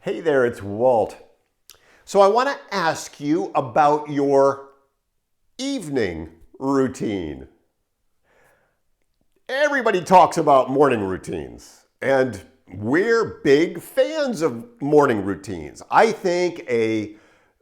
Hey there, it's Walt. So I want to ask you about your evening routine. Everybody talks about morning routines, and we're big fans of morning routines. I think a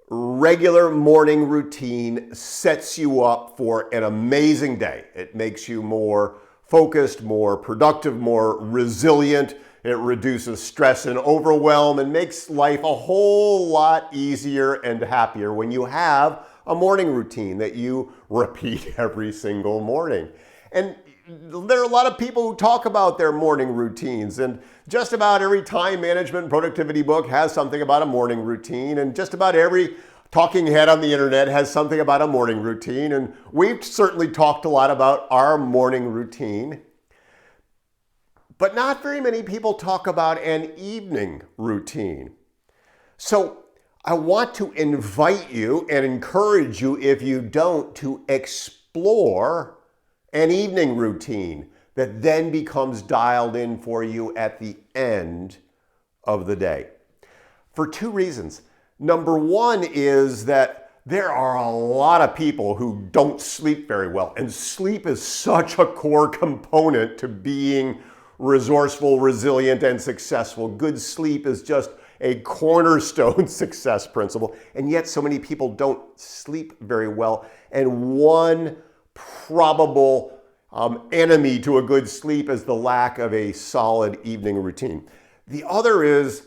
regular morning routine sets you up for an amazing day. It makes you more focused, more productive, more resilient. It reduces stress and overwhelm and makes life a whole lot easier and happier when you have a morning routine that you repeat every single morning. And there are a lot of people who talk about their morning routines, and just about every time management and productivity book has something about a morning routine, and just about every talking head on the internet has something about a morning routine, and we've certainly talked a lot about our morning routine. But not very many people talk about an evening routine. So I want to invite you and encourage you, if you don't, to explore an evening routine that then becomes dialed in for you at the end of the day. For two reasons. Number one is that there are a lot of people who don't sleep very well, and sleep is such a core component to being resourceful, resilient, and successful. Good sleep is just a cornerstone success principle, and yet so many people don't sleep very well. And one probable enemy to a good sleep is the lack of a solid evening routine. The other is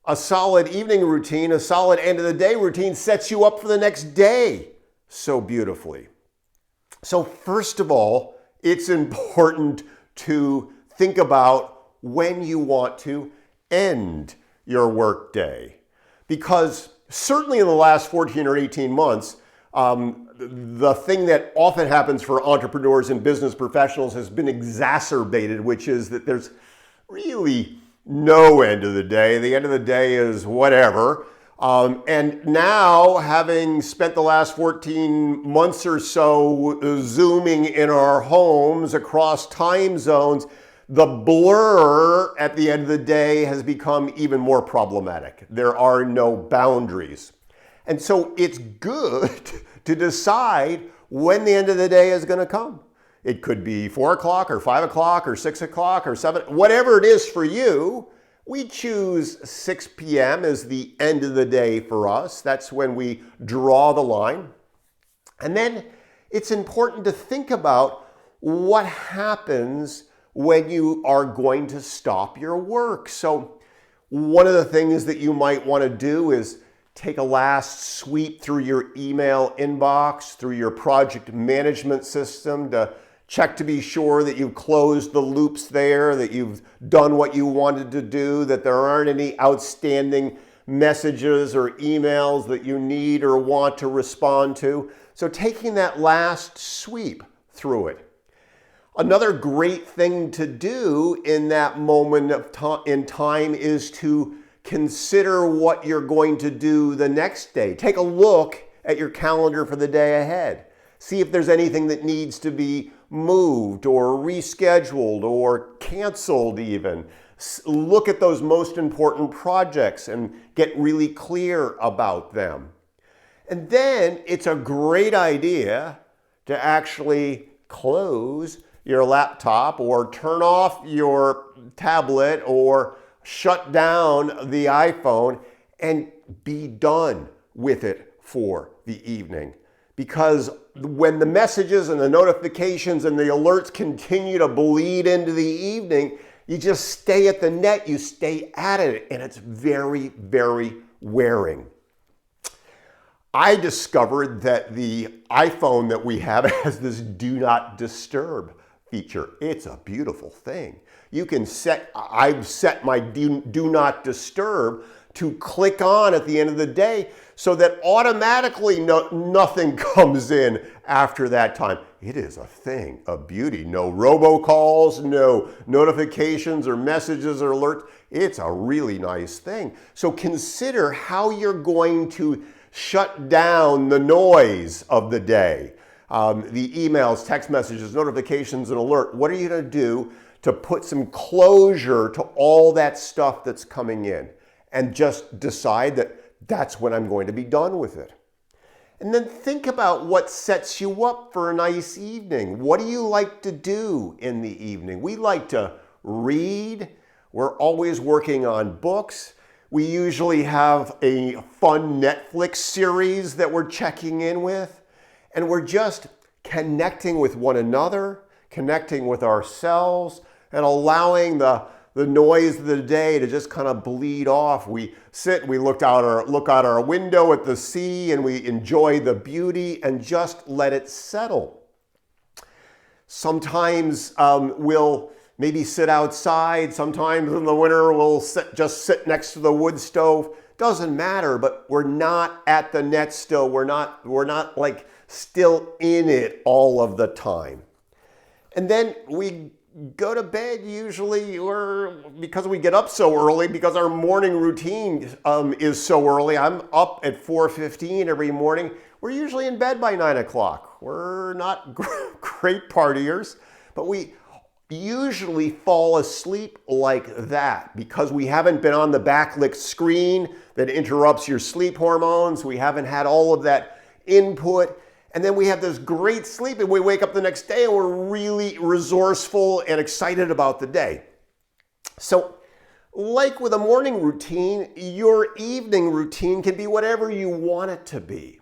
a solid evening routine, a solid end of the day routine sets you up for the next day so beautifully. So first of all, it's important to think about when you want to end your work day. Because certainly in the last 14 or 18 months, the thing that often happens for entrepreneurs and business professionals has been exacerbated, which is that there's really no end of the day. The end of the day is whatever. And now, having spent the last 14 months or so Zooming in our homes across time zones, the blur at the end of the day has become even more problematic. There are no boundaries. And so it's good to decide when the end of the day is going to come. It could be 4 o'clock or 5 o'clock or 6 o'clock or 7, whatever it is for you. We choose 6 p.m. as the end of the day for us. That's when we draw the line. And then it's important to think about what happens when you are going to stop your work. So one of the things that you might want to do is take a last sweep through your email inbox, through your project management system, to check to be sure that you've closed the loops there, that you've done what you wanted to do, that there aren't any outstanding messages or emails that you need or want to respond to. So taking that last sweep through it. Another great thing to do in that moment of in time is to consider what you're going to do the next day. Take a look at your calendar for the day ahead. See if there's anything that needs to be moved or rescheduled or canceled even. Look at those most important projects and get really clear about them. And then it's a great idea to actually close your laptop or turn off your tablet or shut down the iPhone and be done with it for the evening. Because when the messages and the notifications and the alerts continue to bleed into the evening, you just stay at the net, you stay at it, and it's very, very wearing. I discovered that the iPhone that we have has this do not disturb feature. It's a beautiful thing. I've set my do not disturb to click on at the end of the day so that automatically nothing comes in after that time. It is a thing of beauty. No robocalls, no notifications or messages or alerts. It's a really nice thing. So consider how you're going to shut down the noise of the day. The emails, text messages, notifications, and alert. What are you going to do to put some closure to all that stuff that's coming in? and just decide that that's when I'm going to be done with it. And then think about what sets you up for a nice evening. What do you like to do in the evening? We like to read. We're always working on books. We usually have a fun Netflix series that we're checking in with. And we're just connecting with one another, connecting with ourselves, and allowing the noise of the day to just kind of bleed off. We sit, we look out our window at the sea, and we enjoy the beauty and just let it settle. Sometimes we'll maybe sit outside. Sometimes in the winter we'll just sit next to the wood stove. Doesn't matter, but we're not at the net still. We're not like still in it all of the time. And then we go to bed usually, or because we get up so early, because our morning routine is so early. I'm up at 4:15 every morning. We're usually in bed by 9 o'clock. We're not great partiers, but we usually fall asleep like that because we haven't been on the backlit screen that interrupts your sleep hormones. We haven't had all of that input. And then we have this great sleep and we wake up the next day and we're really resourceful and excited about the day. So like with a morning routine, your evening routine can be whatever you want it to be.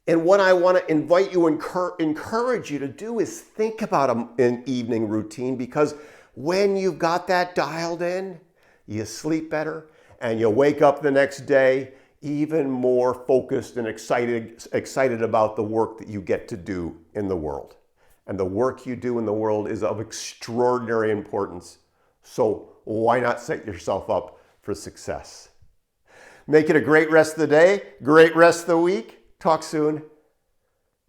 And what I want to invite you, encourage you to do is think about an evening routine, because when you've got that dialed in, you sleep better and you wake up the next day even more focused and excited about the work that you get to do in the world. And the work you do in the world is of extraordinary importance. So why not set yourself up for success? Make it a great rest of the day, great rest of the week. Talk soon.